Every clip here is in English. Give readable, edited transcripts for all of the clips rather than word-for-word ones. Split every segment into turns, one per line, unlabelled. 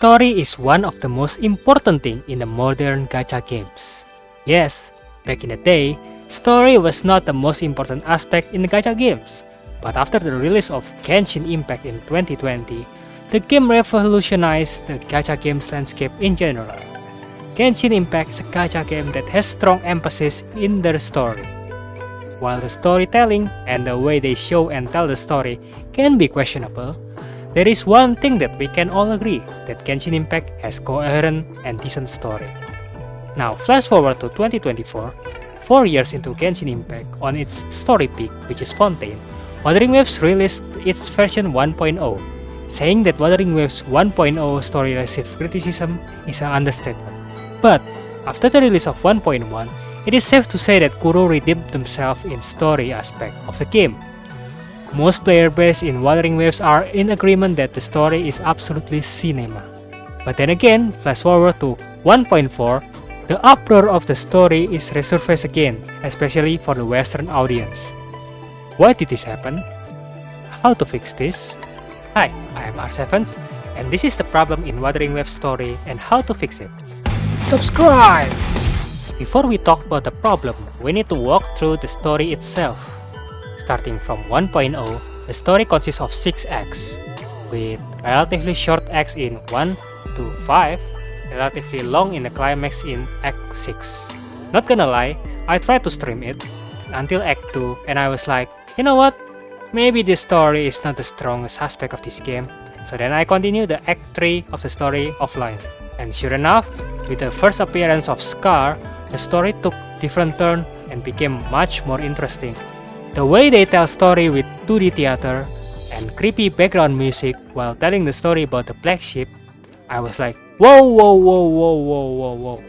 Story is one of the most important things in the modern gacha games. Yes, back in the day, story was not the most important aspect in the gacha games. But after the release of Genshin Impact in 2020, the game revolutionized the gacha games landscape in general. Genshin Impact is a gacha game that has strong emphasis in the story. While the storytelling and the way they show and tell the story can be questionable, there is one thing that we can all agree, that Genshin Impact has coherent and decent story. Now flash forward to 2024, 4 years into Genshin Impact, on its story peak, which is Fontaine, Wuthering Waves released its version 1.0. Saying that Wuthering Waves 1.0 story received criticism is an understatement. But after the release of 1.1, it is safe to say that Kuro redeemed themselves in story aspect of the game. Most player base in Wuthering Waves are in agreement that the story is absolutely cinema. But then again, flash forward to 1.4, the uproar of the story is resurfaced again, especially for the Western audience. Why did this happen? How to fix this? Hi, I am Arsevens, and this is the problem in Wuthering Waves story and how to fix it. Subscribe! Before we talk about the problem, we need to walk through the story itself. Starting from 1.0, the story consists of 6 acts, with relatively short acts in 1 to 5, relatively long in the climax in Act 6. Not gonna lie, I tried to stream it until Act 2 and I was like, you know what, maybe this story is not the strongest aspect of this game, so then I continued the Act 3 of the story offline. And sure enough, with the first appearance of Scar, the story took different turn and became much more interesting. The way they tell story with 2D theater and creepy background music while telling the story about the black sheep, I was like, whoa,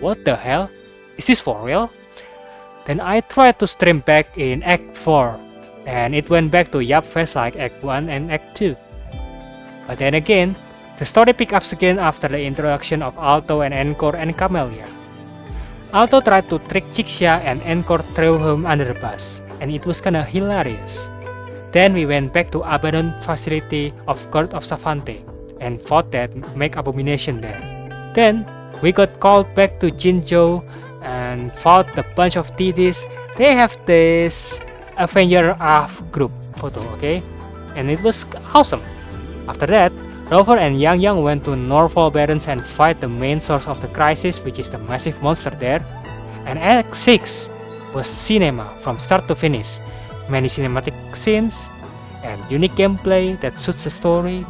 what the hell? Is this for real? Then I tried to stream back in Act 4, and it went back to Yup Fest like Act 1 and Act 2. But then again, the story picks up again after the introduction of Alto and Encore and Camellia. Alto tried to trick Chixia and Encore threw him under the bus, and it was kinda hilarious. Then we went back to abandoned facility of Court of Savante and fought that make abomination there. Then we got called back to Jinzhou and fought a bunch of TDs. They have this Avenger AF group photo, okay? And it was awesome. After that, Rover and Yang went to Norval Barrens and fight the main source of the crisis, which is the massive monster there. And Act 6 was cinema from start to finish. Many cinematic scenes and unique gameplay that suits the story,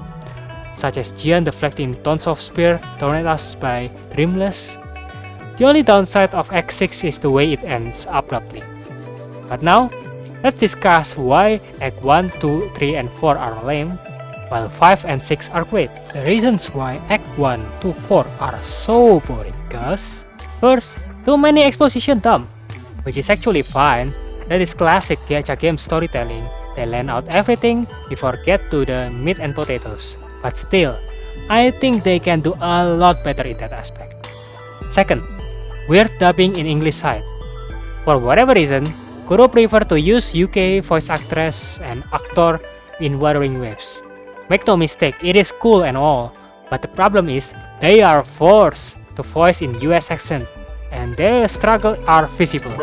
such as Jian deflecting tons of spear thrown at us by Dreamless. The only downside of Act 6 is the way it ends abruptly. But now, let's discuss why Act 1, 2, 3 and 4 are lame, while 5 and 6 are great. The reasons why Act 1, 2, 4 are so boring, cause first, too many exposition dump, which is actually fine. That is classic gacha game storytelling. They land out everything before get to the meat and potatoes. But still, I think they can do a lot better in that aspect. Second, weird dubbing in English side. For whatever reason, Kuro prefer to use UK voice actress and actor in Wuthering Waves. Make no mistake, it is cool and all, but the problem is they are forced to voice in US accent, and their struggle are visible.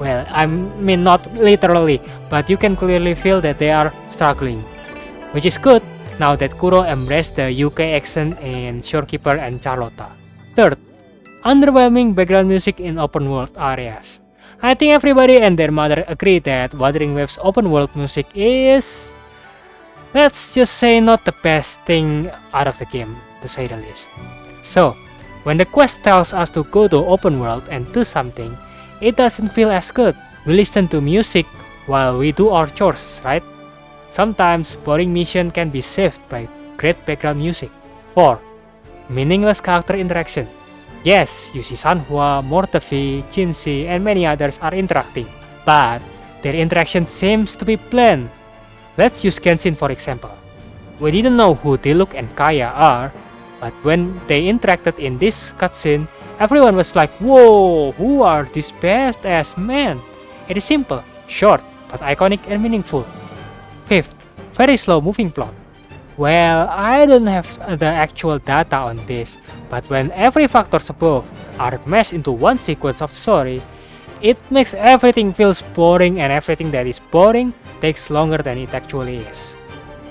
Well, I mean not literally, but you can clearly feel that they are struggling, which is good now that Kuro embraced the UK accent in Shorekeeper and Charlotta. Third, underwhelming background music in open world areas. I think everybody and their mother agree that Wuthering Waves open world music is, let's just say, not the best thing out of the game, to say the least. So, when the quest tells us to go to open world and do something, it doesn't feel as good. We listen to music while we do our chores, right? Sometimes boring mission can be saved by great background music. 4. Meaningless character interaction. Yes, you see Sanhua, Mortefi, Jinxi, and many others are interacting, but their interaction seems to be bland. Let's use Genshin for example. We didn't know who Diluc and Kaya are, but when they interacted in this cutscene, everyone was like, whoa, who are these badass men? It is simple, short, but iconic and meaningful. 5th, very slow moving plot. Well, I don't have the actual data on this, but when every factors above are meshed into one sequence of the story, it makes everything feels boring, and everything that is boring takes longer than it actually is.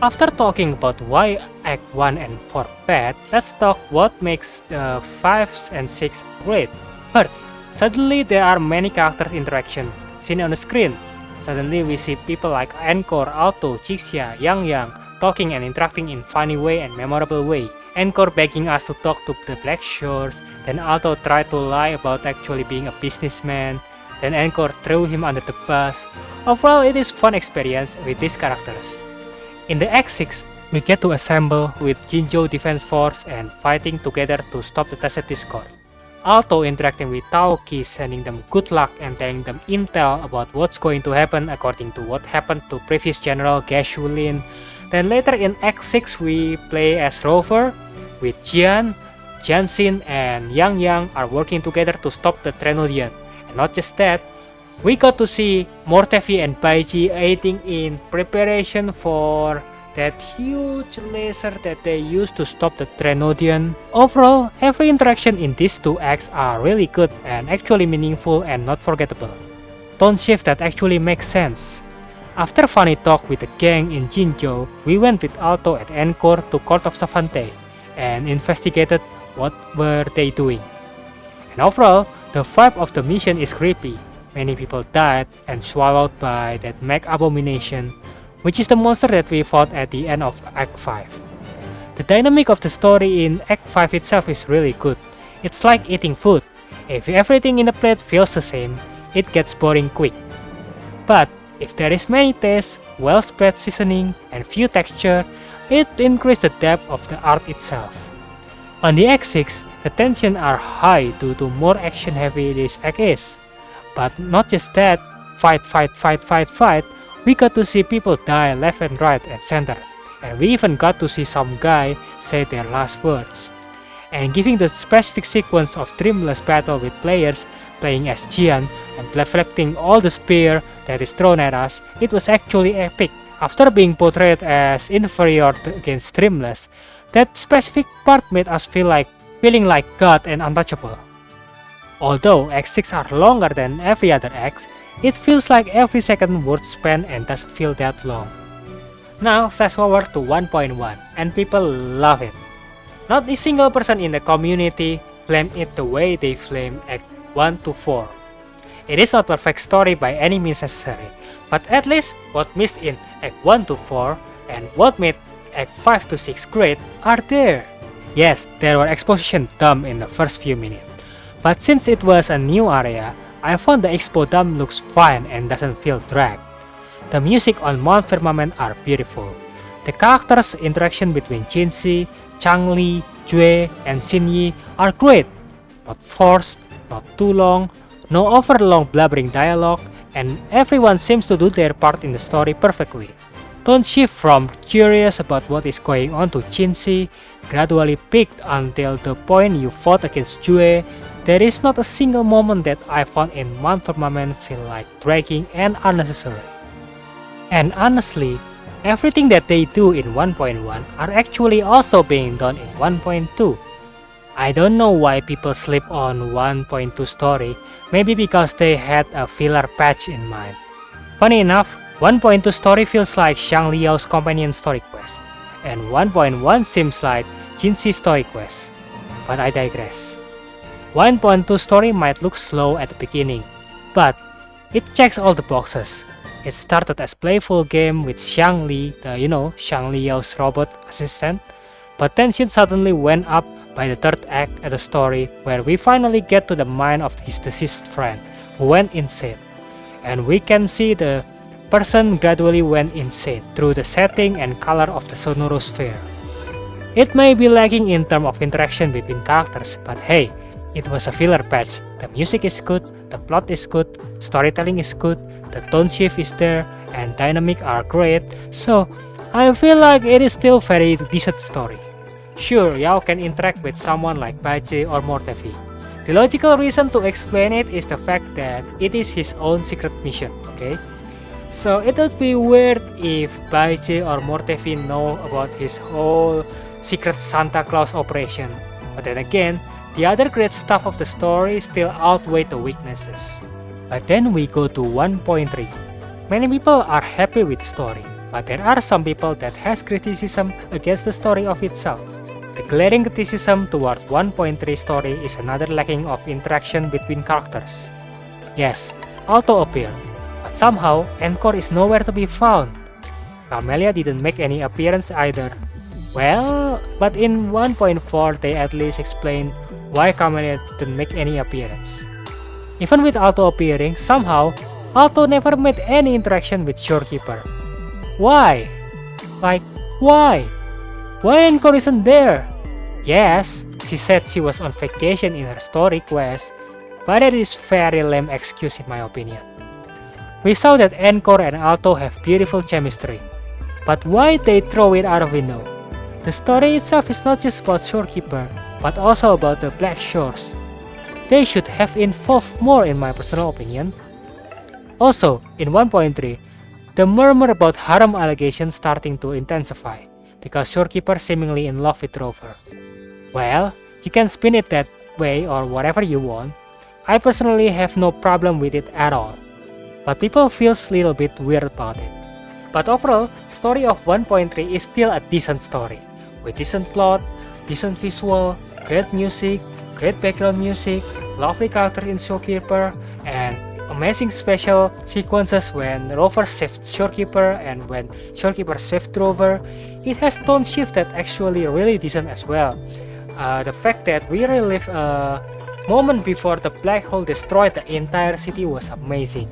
After talking about why Act 1 and 4 bad, let's talk what makes the 5 and 6 great. First, suddenly there are many character interaction seen on the screen. Suddenly we see people like Encore, Alto, Jixia, Yang talking and interacting in funny way and memorable way. Encore begging us to talk to the Blackshores, then Alto tried to lie about actually being a businessman, then Encore threw him under the bus. Overall, it is fun experience with these characters. In the Act 6, we get to assemble with Jinzhou Defense Force and fighting together to stop the Tacet Discord. Alto interacting with Taoki, sending them good luck and telling them intel about what's going to happen according to what happened to previous General Gashulin. Then later in Act 6, we play as Rover, with Jian, Jianxin, and Yang are working together to stop the Trenodian. And not just that, we got to see Mortefi and Baiji aiding in preparation for that huge laser that they used to stop the Trenodian. Overall, every interaction in these two acts are really good and actually meaningful and not forgettable. Tone shift that actually makes sense. After funny talk with the gang in Jinzhou, we went with Alto and Encore to Court of Savante and investigated what were they doing. And overall, the vibe of the mission is creepy. Many people died and swallowed by that mech abomination, which is the monster that we fought at the end of Act 5. The dynamic of the story in Act 5 itself is really good. It's like eating food. If everything in the plate feels the same, it gets boring quick. But if there is many tastes, well spread seasoning, and few texture, it increases the depth of the art itself. On the Act 6, the tension are high due to more action heavy this act is. But not just that, fight, we got to see people die left and right and center, and we even got to see some guy say their last words. And giving the specific sequence of dreamless battle with players playing as Jian and reflecting all the spear that is thrown at us, it was actually epic. After being portrayed as inferior against dreamless, that specific part made us feeling like God and untouchable. Although Act 6 are longer than every other act, it feels like every second worth spent and doesn't feel that long. Now fast forward to 1.1 and people love it. Not a single person in the community flamed it the way they flamed Act 1 to 4. It is not perfect story by any means necessary, but at least what missed in Act 1 to 4 and what made Act 5 to 6 great are there. Yes, there were exposition dump in the first few minutes. But since it was a new area, I found the expo dump looks fine and doesn't feel dragged. The music on Mount Firmament are beautiful. The characters' interaction between Jinxi, Changli, Jue, and Xinyi are great. Not forced, not too long, no overlong blabbering dialogue, and everyone seems to do their part in the story perfectly. Tone shift from curious about what is going on to Jinxi gradually peaked until the point you fought against Jue. There is not a single moment that I found in Mount Firmament feel like dragging and unnecessary. And honestly, everything that they do in 1.1 are actually also being done in 1.2. I don't know why people sleep on 1.2 story, maybe because they had a filler patch in mind. Funny enough, 1.2 story feels like Xiang Liao's companion story quest, and 1.1 seems like Jinxi's story quest. But I digress. 1.2 story might look slow at the beginning, but it checks all the boxes. It started as playful game with Xiang Li, Xiang Liao's robot assistant, but tension suddenly went up by the third act at the story where we finally get to the mind of his deceased friend who went insane, and we can see the person gradually went insane through the setting and color of the Sonorosphere. It may be lacking in terms of interaction between characters, but hey, it was a filler patch. The music is good, the plot is good, storytelling is good, the tone shift is there, and dynamic are great, so I feel like it is still very decent story. Sure, Yao can interact with someone like Baiji or Mortefi. The logical reason to explain it is the fact that it is his own secret mission, okay? So it would be weird if Baiji or Mortefi know about his whole secret Santa Claus operation. But then again, the other great stuff of the story still outweigh the weaknesses. But then we go to 1.3. Many people are happy with the story, but there are some people that has criticism against the story of itself. The glaring criticism towards 1.3 story is another lacking of interaction between characters. Yes, Alto appeared, but somehow Encore is nowhere to be found. Camellia didn't make any appearance either. Well, but in 1.4 they at least explained why Camellia didn't make any appearance. Even with Alto appearing, somehow Alto never made any interaction with Shorekeeper. Why? Like, why? Why Encore isn't there? Yes, she said she was on vacation in her story quest, but it is very lame excuse in my opinion. We saw that Encore and Alto have beautiful chemistry, but why they throw it out of window? The story itself is not just about Shorekeeper, but also about the Blackshores. They should have involved more in my personal opinion. Also, in 1.3, the murmur about harem allegations starting to intensify, because Shorekeeper seemingly in love with Rover. Well, you can spin it that way or whatever you want. I personally have no problem with it at all, but people feels little bit weird about it. But overall, story of 1.3 is still a decent story, with decent plot, decent visual, great music, great background music, lovely character in Shorekeeper, and amazing special sequences when Rover saved Shorekeeper and when Shorekeeper saved Rover. It has tone shift that actually really decent as well. The fact that we relive a moment before the black hole destroyed the entire city was amazing.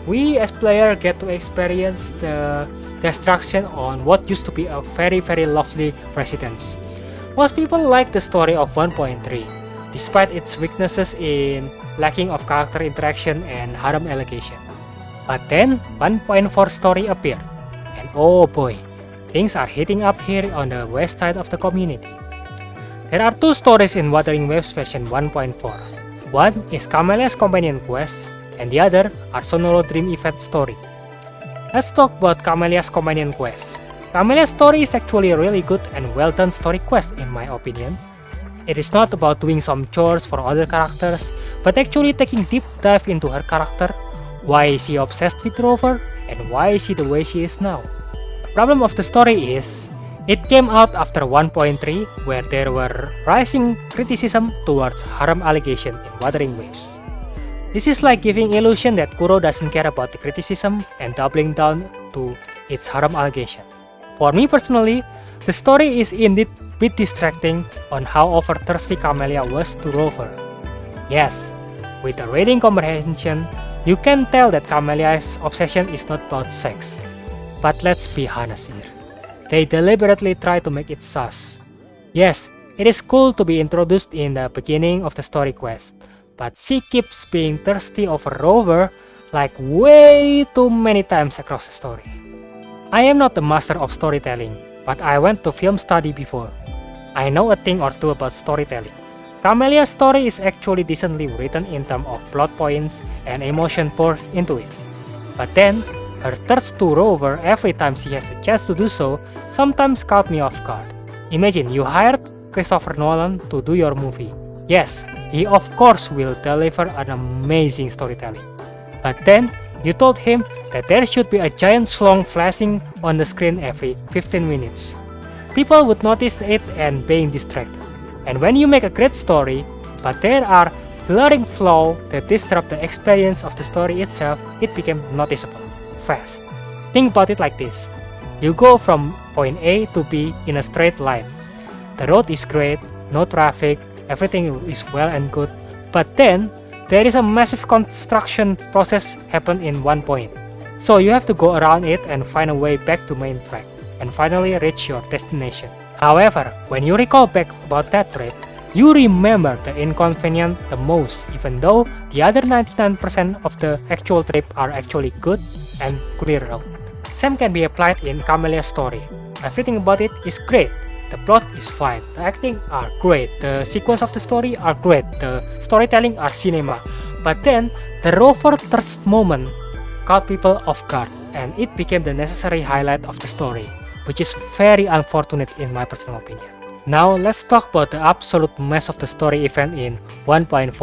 We as player get to experience the destruction on what used to be a very lovely residence. Most people like the story of 1.3, despite its weaknesses in lacking of character interaction and harem allegation. But then 1.4 story appeared, and oh boy, things are heating up here on the west side of the community. There are two stories in Wuthering Waves version 1.4. One is Camellia's companion quest, and the other Arsevens dream event story. Let's talk about Camellia's companion quest. Camellia's story is actually a really good and well done story quest in my opinion. It is not about doing some chores for other characters, but actually taking deep dive into her character, why is she obsessed with Rover, and why is she the way she is now. The problem of the story is, it came out after 1.3 where there were rising criticism towards harem allegation in Wuthering Waves. This is like giving illusion that Kuro doesn't care about the criticism and doubling down to its harem allegation. For me personally, the story is indeed a bit distracting on how over-thirsty Camellia was to Rover. Yes, with the reading comprehension, you can tell that Camellia's obsession is not about sex. But let's be honest here. They deliberately try to make it sus. Yes, it is cool to be introduced in the beginning of the story quest, but she keeps being thirsty over Rover like way too many times across the story. I am not a master of storytelling, but I went to film study before. I know a thing or two about storytelling. Camellia's story is actually decently written in terms of plot points and emotion poured into it. But then, her thirst to Rover every time she has a chance to do so sometimes caught me off guard. Imagine you hired Christopher Nolan to do your movie. Yes, he of course will deliver an amazing storytelling. But then, you told him that there should be a giant slong flashing on the screen every 15 minutes. People would notice it and being distracted. And when you make a great story, but there are glaring flaws that disrupt the experience of the story itself, it became noticeable fast. Think about it like this. You go from point A to B in a straight line. The road is great, no traffic, everything is well and good, but then there is a massive construction process happen in one point. So you have to go around it and find a way back to main track, and finally reach your destination. However, when you recall back about that trip, you remember the inconvenience the most, even though the other 99% of the actual trip are actually good and clear out. Same can be applied in Camellia's story. Everything about it is great. The plot is fine, the acting are great, the sequence of the story are great, the storytelling are cinema. But then, the Rover thirst moment caught people off guard. and it became the necessary highlight of the story, which is very unfortunate in my personal opinion. Now let's talk about the absolute mess of the story event in 1.4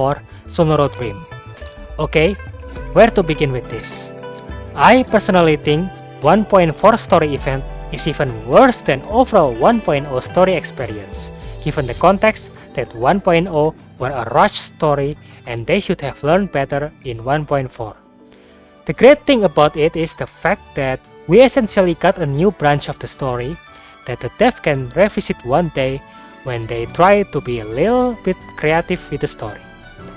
Sonoro Dream. Okay, where to begin with this? I personally think 1.4 story event is even worse than overall 1.0 story experience, given the context that 1.0 were a rushed story and they should have learned better in 1.4. The great thing about it is the fact that we essentially got a new branch of the story that the dev can revisit one day when they try to be a little bit creative with the story.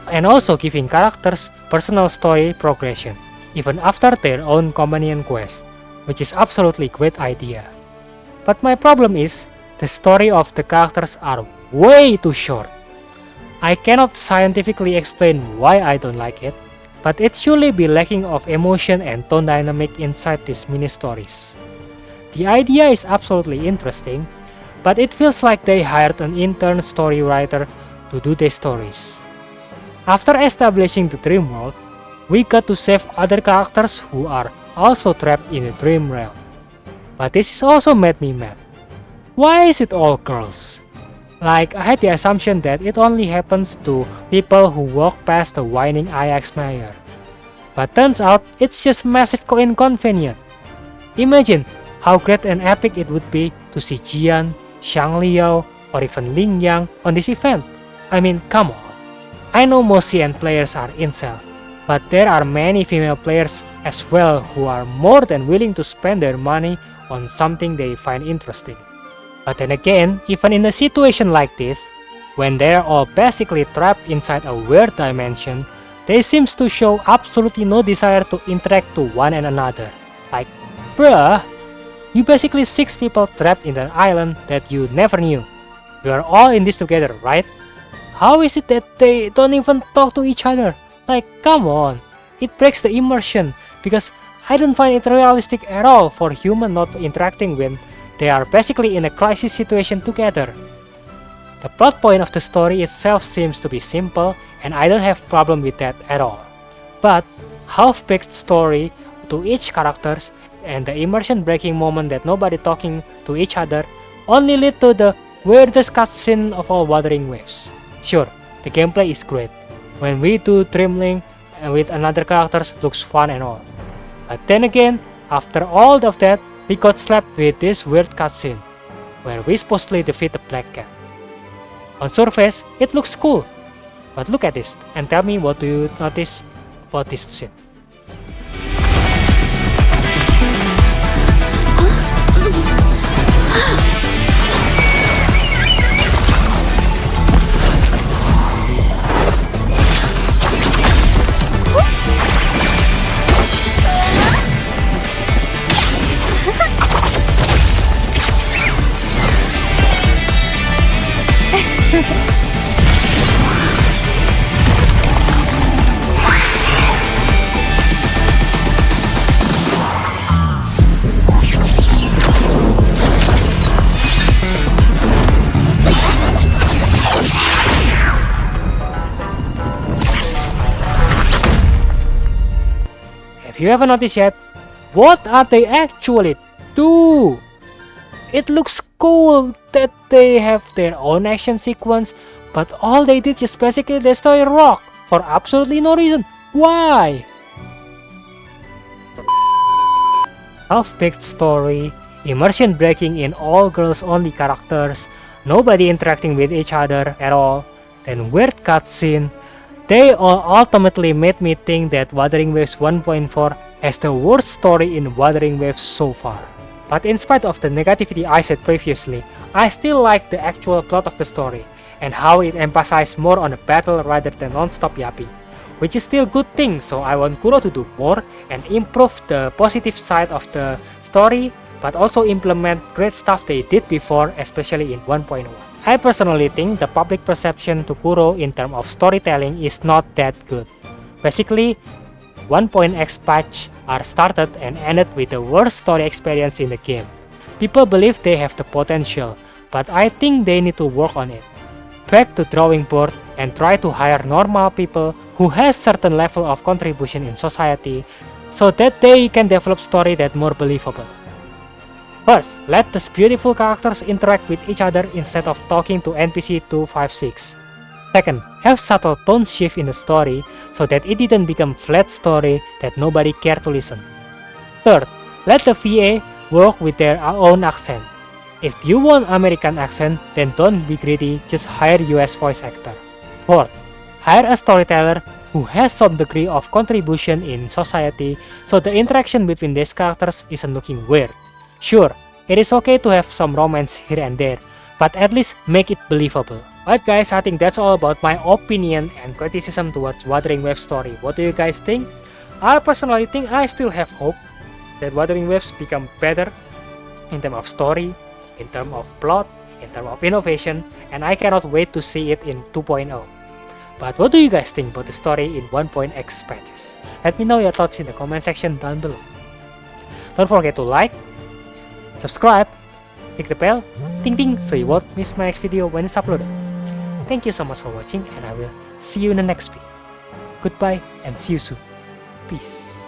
And also giving characters personal story progression, even after their own companion quest, which is absolutely great idea. But my problem is, the story of the characters are way too short. I cannot scientifically explain why I don't like it, but it surely be lacking of emotion and tone dynamic inside these mini stories. The idea is absolutely interesting, but it feels like they hired an intern story writer to do their stories. After establishing the dream world, we got to save other characters who are also trapped in the dream realm. But this is also made me mad. Why is it all girls? Like, I had the assumption that it only happens to people who walk past the whining Ajax mayor. But turns out, it's just massive inconvenience. Imagine how great and epic it would be to see Jian, Xiang Liao, or even Ling Yang on this event. I mean, come on. I know most CN players are incel, but there are many female players as well who are more than willing to spend their money on something they find interesting. But then again, even in a situation like this, when they're all basically trapped inside a weird dimension, they seems to show absolutely no desire to interact to one and another. Like, bruh, you basically 6 people trapped in an island that you never knew. We are all in this together, right? How is it that they don't even talk to each other? Like, come on, it breaks the immersion, because I don't find it realistic at all for humans not interacting when they are basically in a crisis situation together. The plot point of the story itself seems to be simple, and I don't have problem with that at all. But half-baked story to each characters and the immersion breaking moment that nobody talking to each other only lead to the weirdest cutscene of all Wuthering Waves. Sure, the gameplay is great. When we do Dreamlink with another characters looks fun and all. But then again, after all of that, we got slapped with this weird cutscene, where we supposedly defeat the Black Cat. On surface, it looks cool, but look at this and tell me what do you notice about this scene. If you haven't noticed yet, what are they actually do? It looks cool that they have their own action sequence, but all they did is basically destroy a rock for absolutely no reason. Why? Half-baked story, immersion breaking in all girls only characters, nobody interacting with each other at all, then weird cutscene. They all ultimately made me think that Wuthering Waves 1.4 has the worst story in Wuthering Waves so far. But in spite of the negativity I said previously, I still like the actual plot of the story and how it emphasized more on the battle rather than non-stop yapping, which is still good thing, so I want Kuro to do more and improve the positive side of the story, but also implement great stuff they did before, especially in 1.1. I personally think the public perception to Kuro in terms of storytelling is not that good. Basically, 1.x patch are started and ended with the worst story experience in the game. People believe they have the potential, but I think they need to work on it. Back to drawing board and try to hire normal people who has certain level of contribution in society so that they can develop story that more believable. First, let these beautiful characters interact with each other instead of talking to NPC 256. Second, have subtle tone shift in the story so that it didn't become flat story that nobody cared to listen. Third, let the VA work with their own accent. If you want American accent, then don't be greedy, just hire US voice actor. Fourth, hire a storyteller who has some degree of contribution in society so the interaction between these characters isn't looking weird. Sure, it is okay to have some romance here and there, but at least make it believable. Alright guys, I think that's all about my opinion and criticism towards Wuthering Waves story. What do you guys think? I personally think I still have hope that Wuthering Waves become better in terms of story, in terms of plot, in terms of innovation, and I cannot wait to see it in 2.0. But what do you guys think about the story in 1.x patches? Let me know your thoughts in the comment section down below. Don't forget to like, subscribe, click the bell, ting ting, so you won't miss my next video when it's uploaded. Thank you so much for watching, and I will see you in the next video. Goodbye and see you soon. Peace.